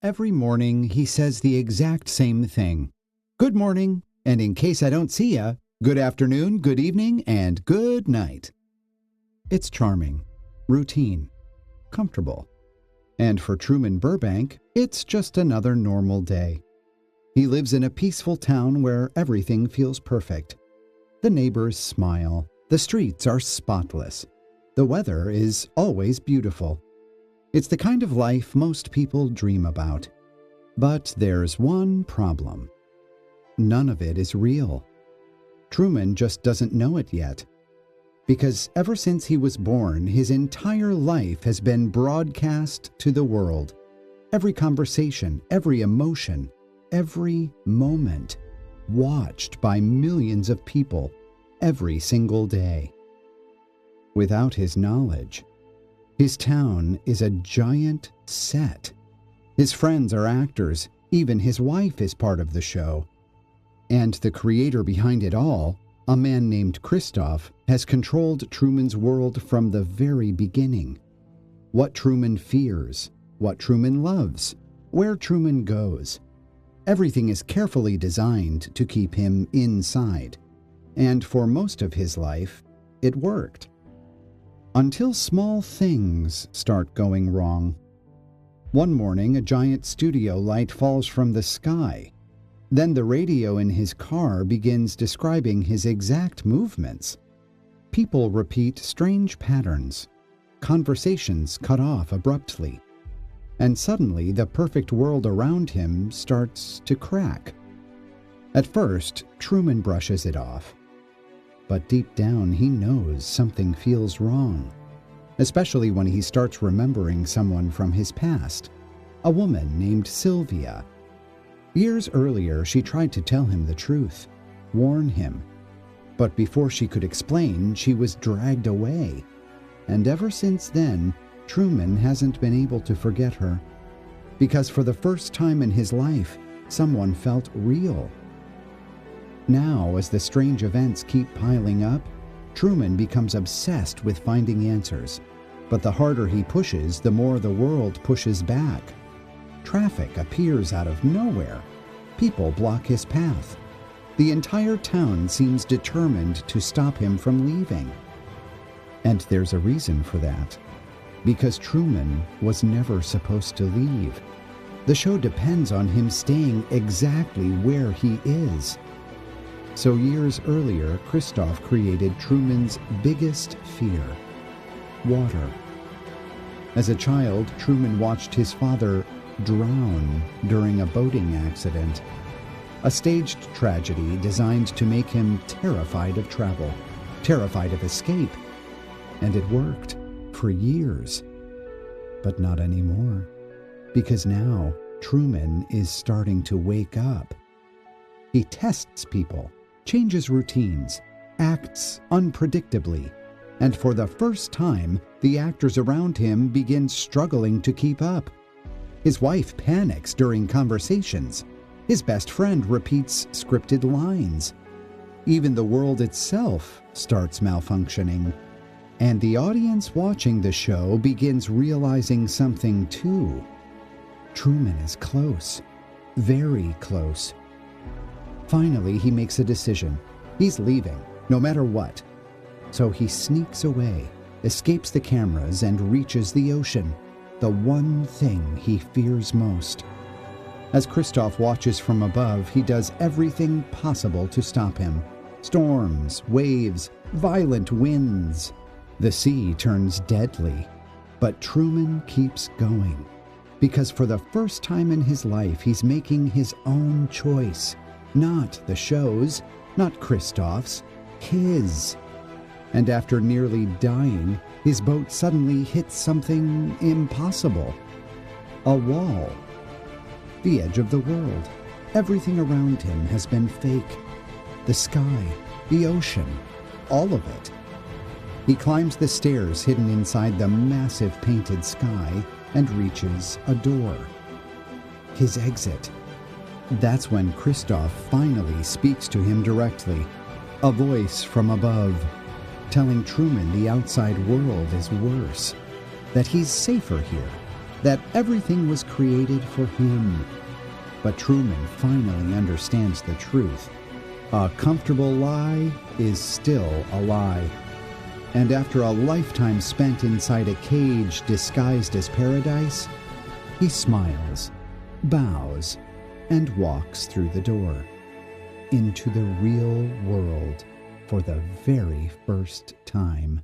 Every morning, he says the exact same thing. Good morning, and in case I don't see ya, good afternoon, good evening, and good night. It's charming, routine, comfortable. And for Truman Burbank, it's just another normal day. He lives in a peaceful town where everything feels perfect. The neighbors smile. The streets are spotless. The weather is always beautiful. It's the kind of life most people dream about. But there's one problem. None of it is real. Truman just doesn't know it yet. Because ever since he was born, his entire life has been broadcast to the world. Every conversation, every emotion, every moment, watched by millions of people every single day. Without his knowledge, his town is a giant set. His friends are actors. Even his wife is part of the show. And the creator behind it all, a man named Christoph, has controlled Truman's world from the very beginning. What Truman fears, what Truman loves, where Truman goes. Everything is carefully designed to keep him inside. And for most of his life, it worked. Until small things start going wrong. One morning, a giant studio light falls from the sky. Then the radio in his car begins describing his exact movements. People repeat strange patterns. Conversations cut off abruptly. And suddenly, the perfect world around him starts to crack. At first, Truman brushes it off. But deep down, he knows something feels wrong, especially when he starts remembering someone from his past, a woman named Sylvia. Years earlier, she tried to tell him the truth, warn him. But before she could explain, she was dragged away. And ever since then, Truman hasn't been able to forget her. Because for the first time in his life, someone felt real. Now, as the strange events keep piling up, Truman becomes obsessed with finding answers. But the harder he pushes, the more the world pushes back. Traffic appears out of nowhere. People block his path. The entire town seems determined to stop him from leaving. And there's a reason for that. Because Truman was never supposed to leave. The show depends on him staying exactly where he is. So years earlier, Christoph created Truman's biggest fear: water. As a child, Truman watched his father drown during a boating accident, a staged tragedy designed to make him terrified of travel, terrified of escape. And it worked for years. But not anymore, because now Truman is starting to wake up. He tests people, changes routines, acts unpredictably, and for the first time, the actors around him begin struggling to keep up. His wife panics during conversations. His best friend repeats scripted lines. Even the world itself starts malfunctioning. And the audience watching the show begins realizing something too. Truman is close, very close. Finally, he makes a decision. He's leaving, no matter what. So he sneaks away, escapes the cameras, and reaches the ocean, the one thing he fears most. As Christoph watches from above, he does everything possible to stop him. Storms, waves, violent winds. The sea turns deadly. But Truman keeps going. Because for the first time in his life, he's making his own choice. Not the show's, not Christoph's, his. And after nearly dying, his boat suddenly hits something impossible. A wall. The edge of the world. Everything around him has been fake. The sky, the ocean, all of it. He climbs the stairs hidden inside the massive painted sky and reaches a door. His exit. That's when Christoph finally speaks to him directly, a voice from above, telling Truman the outside world is worse, that he's safer here, that everything was created for him. But Truman finally understands the truth. A comfortable lie is still a lie. And after a lifetime spent inside a cage disguised as paradise, he smiles, bows, and walks through the door into the real world for the very first time.